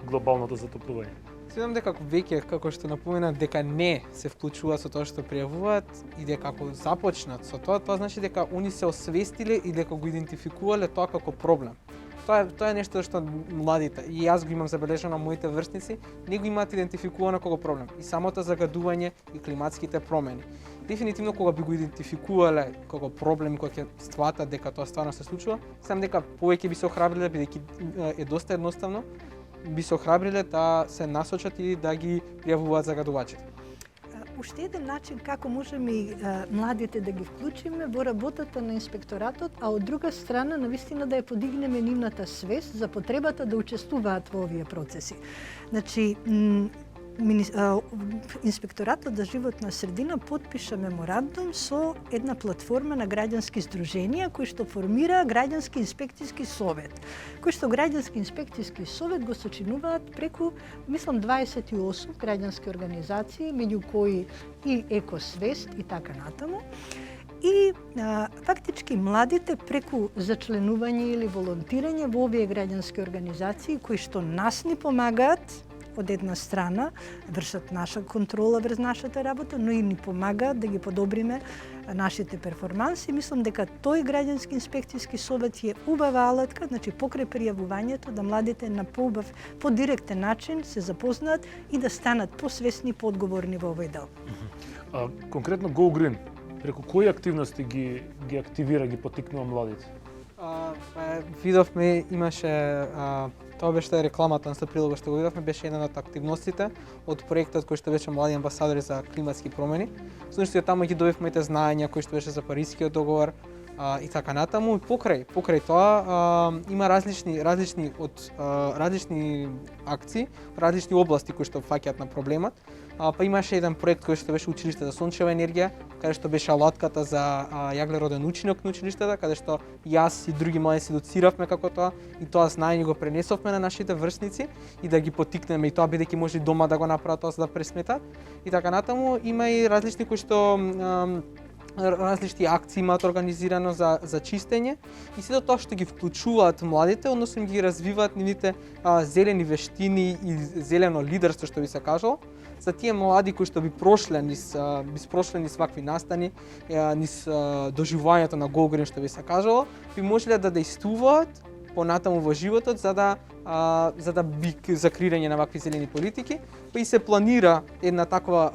глобалното затоплување? Следам дека веќе, како што напомена, дека не се вклучуваат со тоа што пријавуваат и дека ако започнат со тоа значи дека они се освестиле и дека го идентификувале тоа како проблем. Тоа е нешто што младите, и јас го имам забележано на моите врсници, не го имаат идентификувано како проблем. И самото загадување и климатските промени. Дефинитивно кога би го идентификувале како проблем, кога ќе стватат дека тоа стварно се случува, сам дека повеќе би се охрабриле, бидејќи е доста едноставно, би се охрабриле да се насочат и да ги пријавуваат загадувачите. Уште еден начин како можеме и младите да ги вклучиме во работата на инспекторатот, а од друга страна навистина да ја подигнеме нивната свест за потребата да учествуваат во овие процеси. Значи, Инспекторатот за животна средина потпиша меморандум со една платформа на граѓански здруженија кои што формира граѓански инспекцијски совет, кој што граѓански инспекцијски совет го сочинуваат преку, мислам, 28 граѓански организации, меѓу кои и Екосвест и така натаму. И фактички младите преку зачленување или волонтирање во овие граѓански организации кои што нас ни помагаат од една страна, вршат наша контрола врз нашата работа, но и ни помагаат да ги подобриме нашите перформанси. Мислам дека тој граѓански инспекцијски совет е убава алатка, значи покрај пријавувањето да младите на поубав, подиректен начин се запознаат и да станат посвесни, поодговорни во овој дел. Конкретно Go Green, преку кои активности ги активира, ги поттикнува младите? Видовме, имаше тоа беше рекламата на прилога што го видовме, беше една од активностите од проектот кој што беше Млади амбасадори за климатски промени. Всушност таму ги добивме те знаења кои што беше за Парискиот договор и така натаму. Покрај тоа има различни акции, различни области кои што фаќаат на проблемот. Па имаше еден проект кој што беше училиште за сончева енергија, каде што беше алатката за јаглероден учинок на училиштата, каде што јас и други млади се доциравме како тоа и тоа знаење го пренесовме на нашите врсници и да ги поттикнеме и тоа бидејќи може дома да го направат тоа за да пресметат. И така натаму има и различни кои што различни акции имаат организирано за чистење и сето тоа што ги вклучуваат младите, односно ги развиваат нивните зелени вештини и зелено лидерство што би се кажало. За тие млади кои што би прошле низ вакви настани, низ доживувањето на Go Green што би се кажало, би можеле да действуваат понатаму во животот за да би за креирање на вакви зелени политики, па и се планира една таква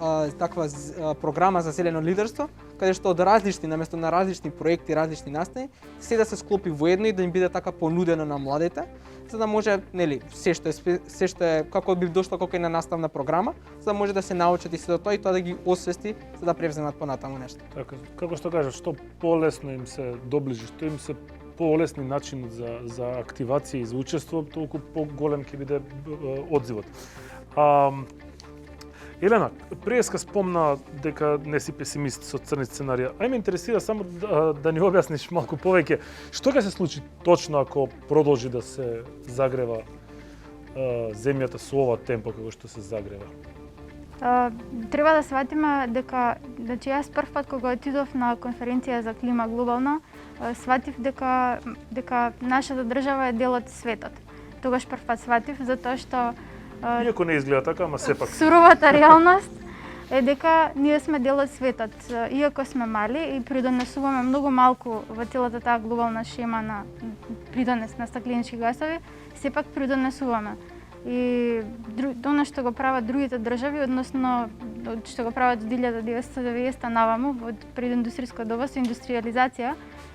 програма за зелено лидерство, каде што од различни, наместо на различни проекти, различни настани, се да се склопи во едно и да им биде така понудено на младите, за да може, нели, се што е како би дошло како една наставна програма, за да може да се научат и се до тоа и тоа да ги освести за да превземат понатаму нешто. Така, како што кажав, што полесно им се доближи, што им се полесни начинот за активација и за учество, толку поголем ќе биде одзивот. Елена, преска спомна дека не си песимист со црни сценарија. Ајме интересира само да ни објасниш малку повеќе што ќе се случи точно ако продолжи да се загрева земјата со ова темпо како што се загрева. Треба да сватиме дека, значи јас прв пат кога отидов на конференција за клима глобална, сватив дека нашата држава е дел од светот. Тогаш прв пат сватив затоа што иако не изгледа така, ама сепак суровата реалност е дека ние сме дел од светот. Иако сме мали и придонесуваме многу малку во целата таа глобална шема на придонес на стакленички гасови, сепак придонесуваме. И она што го прават другите држави, односно што го прават од 1990 наваму, од прединдустријско доба со индустриализација,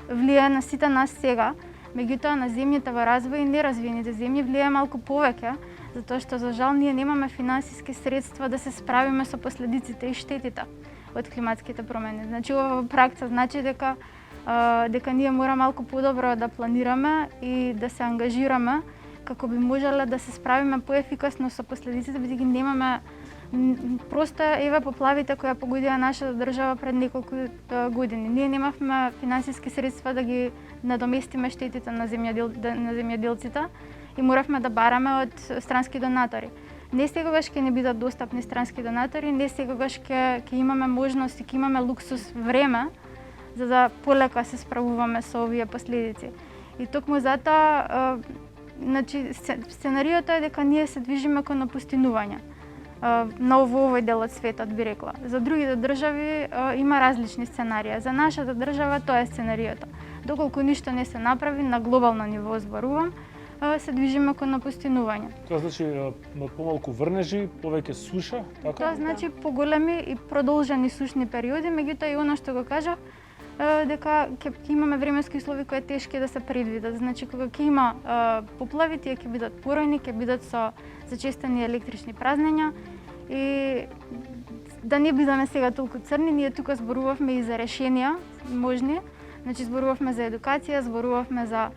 влијае на сите нас сега. Меѓутоа на земјите во развој и неразвиените земји влијае малку повеќе, затоа што за жал ние немаме финансиски средства да се справиме со последиците и штетите од климатските промени. Значи ова во пракса значи дека ние мора малку подобро да планираме и да се ангажираме како би можеле да се справиме поефикасно со последиците, бидејќи немаме просто еве поплавите кои погодија нашата држава пред неколку години. Ние немавме финансиски средства да ги надоместиме штетите на земјоделците и моравме да бараме од странски донатори. Не секогаш ќе ни бидат достапни странски донатори, не секогаш ќе имаме можност и ќе имаме луксус време за да полека се справуваме со овие последици. И токму затоа значи сценариото е дека ние се движиме кон напустинување на овој дел од светот, би рекла. За другите држави има различни сценарија. За нашата држава тоа е сценариото. Доколку ништо не се направи на глобално ниво, зборувам, се движиме кон напустинување. Тоа значи помалку врнежи, повеќе суша, така? Тоа значи поголеми и продолжени сушни периоди, меѓутоа и она што го кажав, дека ќе имаме временски услови кои е тешки да се предвидат. Значи кога ќе има поплави, тие ќе бидат порајни, ќе бидат со зачестени електрични празнења и да не бидеме сега толку црни, ние тука зборувавме и за решенија можни. Значи зборувавме за едукација, зборувавме за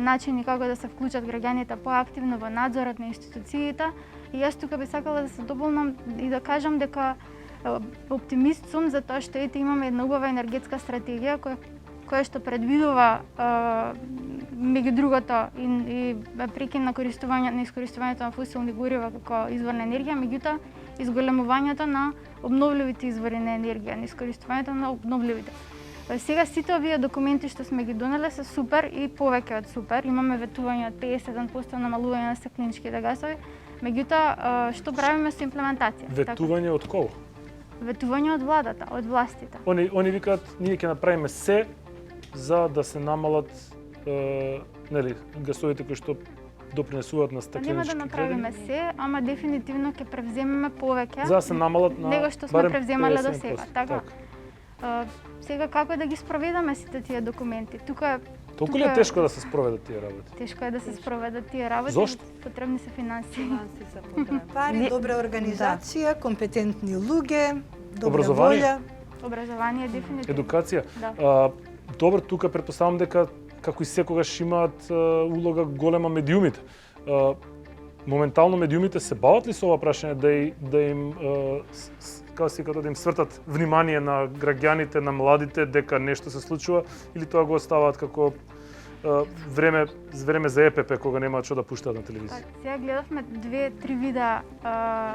начини како да се вклучат граѓаните поактивно во надзорот на институциите. И јас тука би сакала да се дополнам и да кажам дека оптимист сум затоа што имаме една убава енергетска стратегија која што предвидува меѓу другото и прекин на искористувањето на фосилни горива како извор на енергија, меѓутоа изголемувањето на обновливите извори на енергија, на искористувањето на обновливите. Сега сите овие документи што сме ги донеле се супер и повеќе од супер. Имаме ветување од 51% намалување на стакленичките гасови. Меѓутоа, што правиме со имплементација? Ветување од кого? Ветување од владата, од властите. Они викаат, ние ќе направиме се за да се намалат нели, гасовите кои што допринесуваат на стакленички Нема да направиме се, ама дефинитивно ќе превземеме повеќе. За да се намалат на него што сме превземале до 50%, сега. Така. Сега како да ги спроведаме сите тие документи? Толку ли е тешко да се спроведат тие работи? Тешко е да се спроведат тие работи. Зошто? Потребни се финансии. Пари, добра организација, компетентни луѓе, добра Образование? волја. Образование дефинитивно. Едукација. Да. Добро, тука претпоставам дека како и секогаш имаат улога голема медиумите. Моментално медиумите се бават ли со ова прашање да им како се да им свртат внимание на граѓаните, на младите дека нешто се случува или тоа го оставаат како време за ЕПП кога немаат што да пуштаат на телевизија? Сега гледавме 2-3 видеа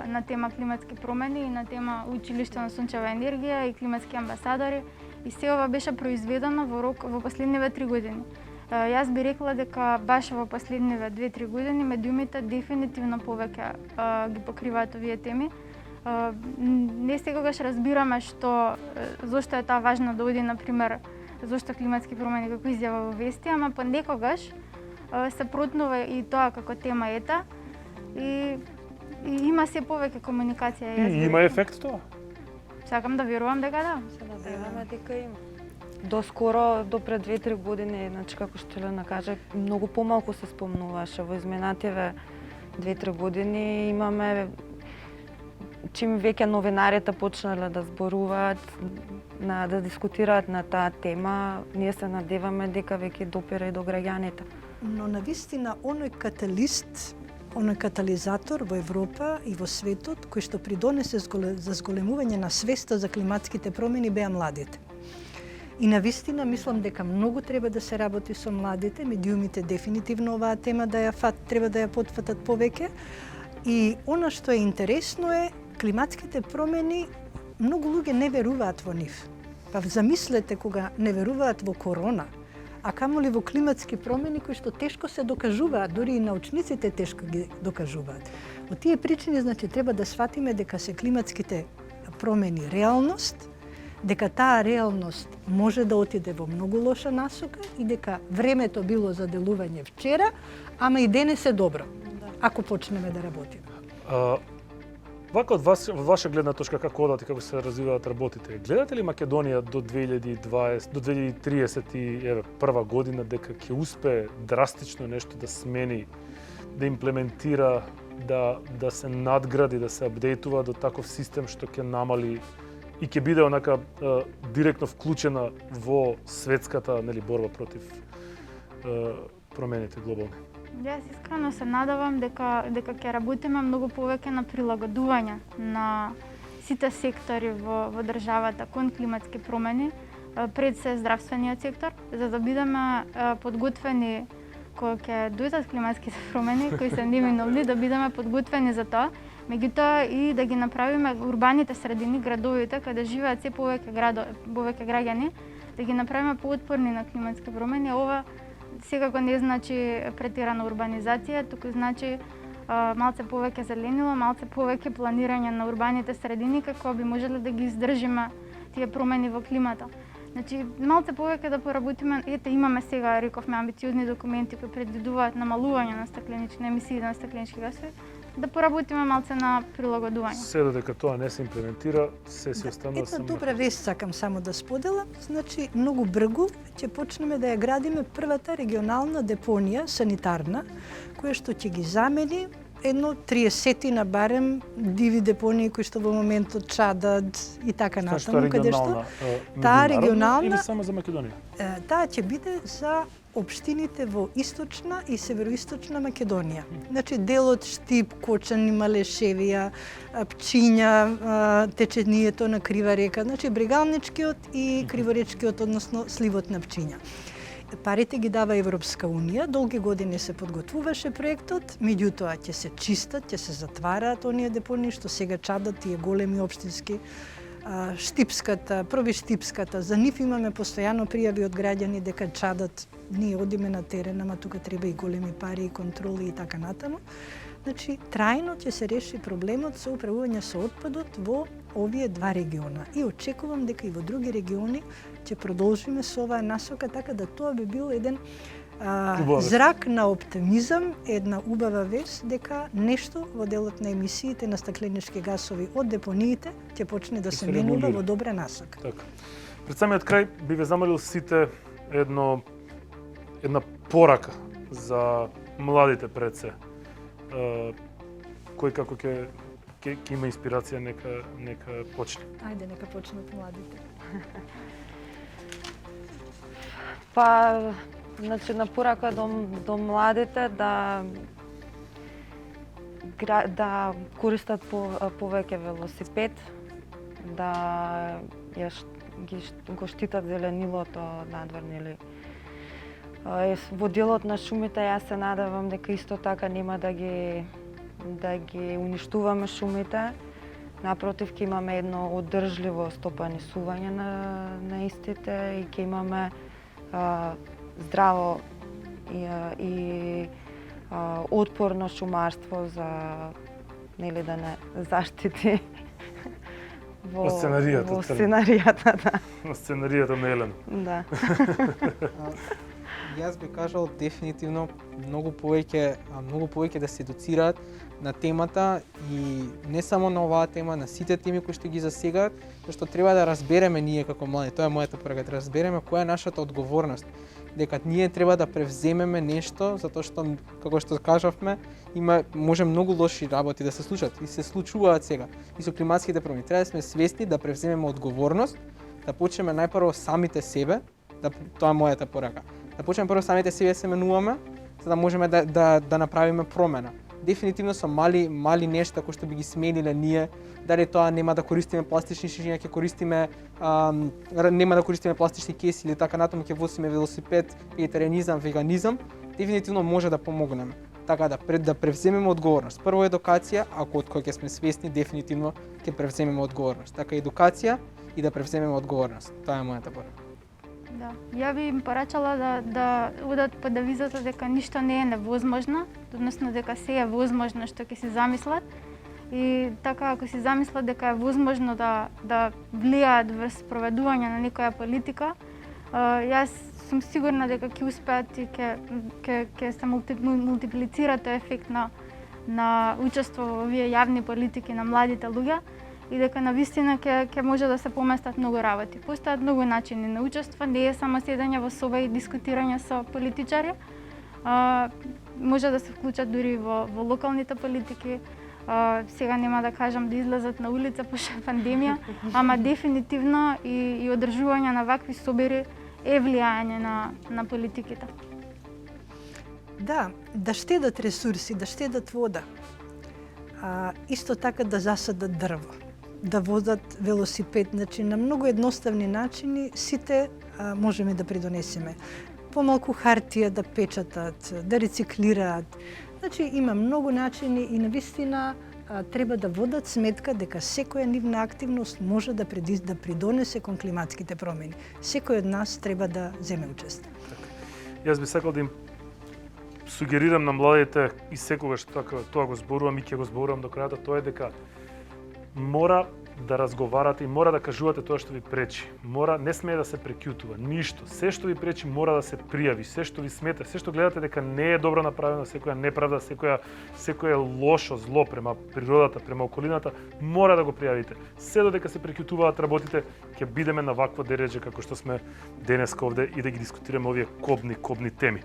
на тема климатски промени и на тема училиште на сончева енергија и климатски амбасадори и се ова беше произведено во последниве 3 години. Јас би рекла дека баш во последниве 2-3 години медиумите дефинитивно повеќе ги покриваат овие теми. Не секогаш разбираме зошто е таа важно да оди, например, зошто климатски промени како изјава во вести, ама понекогаш се протнува и тоа како тема ета и има се повеќе комуникација. И има ефект тоа? Сакам да верувам дека да. Се надеваме дека има. Доскоро, до пред 2-3 години, значи како што Елена кажа, многу помалку се спомнуваше. Во изминативе 2-3 години имаме чим веќе новинарите почнале да зборуваат, да дискутираат на таа тема, ние се надеваме дека веќе допира и до граѓаните. Но навистина оној каталист, оној катализатор во Европа и во светот кој што придонесе за зголемување на свеста за климатските промени беа младите. И навистина мислам дека многу треба да се работи со младите, медиумите дефинитивно оваа тема треба да ја потфатат повеќе. И она што е интересно е климатските промени, многу луѓе не веруваат во нив. Па замислете кога не веруваат во корона, а камоли во климатски промени кои што тешко се докажуваат, дури и научниците тешко ги докажуваат. Од тие причини, значи, треба да сватиме дека се климатските промени реалност, дека таа реалност може да отиде во многу лоша насока и дека времето било за делување вчера, ама и денес е добро, ако почнеме да работиме. Вака од ваша гледна точка како одат и како се развиваат работите, гледате ли Македонија до 2031 година дека ќе успее драстично нешто да смени, да имплементира, да се надгради, да се апдейтува до таков систем што ќе намали и ќе биде онака директно вклучена во светската борба против промените глобални? Јас искрено се надевам дека ќе работиме многу повеќе на прилагодување на сите сектори во државата кон климатски промени, пред се здравствениот сектор, за да бидеме подготвени кога ќе дојдат климатските промени, кои се неминовни, да бидеме подготвени за тоа. Меѓутоа и да ги направиме урбаните средини, градовите, каде живеат се повеќе граѓани, да ги направиме поотпорни на климатски промени. Ова секако не значи претирана урбанизација, туку значи малце повеќе зеленило, малце повеќе планирање на урбаните средини, како би можеле да ги издржиме тие промени во климата. Значи, малце повеќе да поработиме, имаме сега, рековме, амбициозни документи кои предвидуваат намалување на емисии на стакленички гасови, да поработиме малце на прилагодување. Се додека тоа не се имплементира, се си останува само. Една добра вест сакам само да споделам, значи многу брзо ќе почнеме да ја градиме првата регионална депонија санитарна, која што ќе ги замени едно 30 барем диви депонии кои што во моментот чадат и така натаму, каде што таа регионална или само за Македонија? Таа ќе биде за општините во источна и североисточна Македонија. Значи делот Штип, Кочани, Малешевија, Пчиња, течението на Крива река, значи Брегалничкиот и Криворечкиот, односно сливот на Пчиња. Парите ги дава Европска унија, долги години се подготвуваше проектот, меѓутоа ќе се чистат, ќе се затвараат оние депонии што сега чадат, тие големи општински Штипската, проби Штипската, за нив имаме постојано пријави од граѓани дека чадат, ние одиме на терен, ама тука треба и големи пари и контроли и така натаму. Значи, трајно ќе се реши проблемот со управување со отпадот во овие два региона. И очекувам дека и во други региони ќе продолжиме со оваа насока, така да тоа би бил еден зрак на оптимизам, една убава вест дека нешто во делот на емисиите на стакленички гасови од депониите ќе почне да се менува во добра насока. Така. Пред самиот крај би ве замолил сите една порака за младите пред се. Кој како ќе има инспирација, нека почне. Ајде, нека почнат младите. Па, значи, на порака до младите да користат повеќе велосипед, да го штитат зеленилото надвор, нели. Во делот на шумите јас се надевам дека исто така нема да ги уништуваме шумите. Напротив, ќе имаме едно одржливо стопанисување на истите и ќе имаме здраво и отпорно шумарство за, нели, да не заштити во сценаријата, да. На сценаријата на Елена. Да. Јас би кажал дефинитивно многу повеќе да се едуцираат на темата и не само на оваа тема, на сите теми кои што ги засегаат, зашто треба да разбереме ние како млади, тоа е мојата порака, да разбереме која е нашата одговорност, дека ние треба да превземеме нешто, затоа што, како што кажавме, може многу лоши работи да се случат и се случуваат сега. И со климатските промени треба да сме свесни да превземеме одговорност, да почнеме најпрво самите себе, тоа е мојата порака. Да почнеме прво самите себе се менуваме, за да можеме да направиме промена. Дефинитивно со мали нешта кои што би ги смениле ние, дали тоа нема да користиме пластични шишиња, ќе користиме нема да користиме пластични кеси или така натаму, ќе возиме велосипед, вегетарианизам, веганизам, дефинитивно може да помогнеме. Така да превземеме одговорност. Прво едукација, ако од кој ќе сме свесни, дефинитивно ќе превземеме одговорност. Така едукација и да превземеме одговорност. Тоа е мојата порака. Да, ја би им порачала да одат по девизата дека ништо не е невозможно, односно дека се е возможно што ќе си замислат. И така, ако си замислат дека е возможно да влијаат врз проведување на некоја политика, јас сум сигурна дека ќе успеат и ќе се мултиплицира тој ефект на учество во овие јавни политики на младите луѓе и дека навистина ќе може да се поместат многу работи. Постојат многу начини на учество, не е само седење во соба и дискутирање со политичари. Може да се вклучат дури во локалните политики. Сега нема да кажам да излезат на улица пошто пандемија, ама дефинитивно и одржување на вакви собери е влијање на политиките. Да штедат ресурси, да штедат вода. Исто така да засадат дрво, да возат велосипед, значи на многу едноставни начини сите можеме да придонесеме. Помалку хартија да печатат, да рециклираат. Значи има многу начини и навистина треба да водат сметка дека секоја нивна активност може да придонесе кон климатските промени. Секој од нас треба да земе учество. Јас би сакал да им сугерирам на младите и секогаш тоа го зборувам и ќе го зборувам до крајот, тоа е дека мора да разговарате и мора да кажувате тоа што ви пречи. Не смее да се прекјутува ништо. Се што ви пречи мора да се пријави. Се што ви смета, се што гледате дека не е добро направено, секоја неправда, секоја лошо зло према природата, према околината, мора да го пријавите. Се додека се прекјутуваат работите, ќе бидеме на вакво дередже како што сме денеска овде и да ги дискутираме овие кобни теми.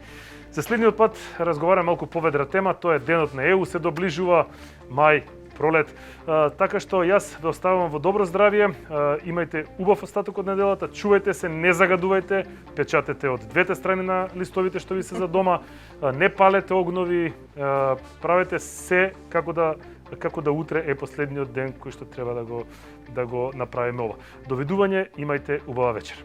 За следниот пат разговараме малку поведра тема, тоа е денот на ЕУ, се доближува мај, пролет. Така што јас ве оставувам во добро здравје, имајте убав остаток од неделата, чувајте се, не загадувајте, печатете од двете страни на листовите што ви се за дома, не палете огнови, правете се како да утре е последниот ден кој што треба да го направиме ова. Довидување, имајте убава вечер.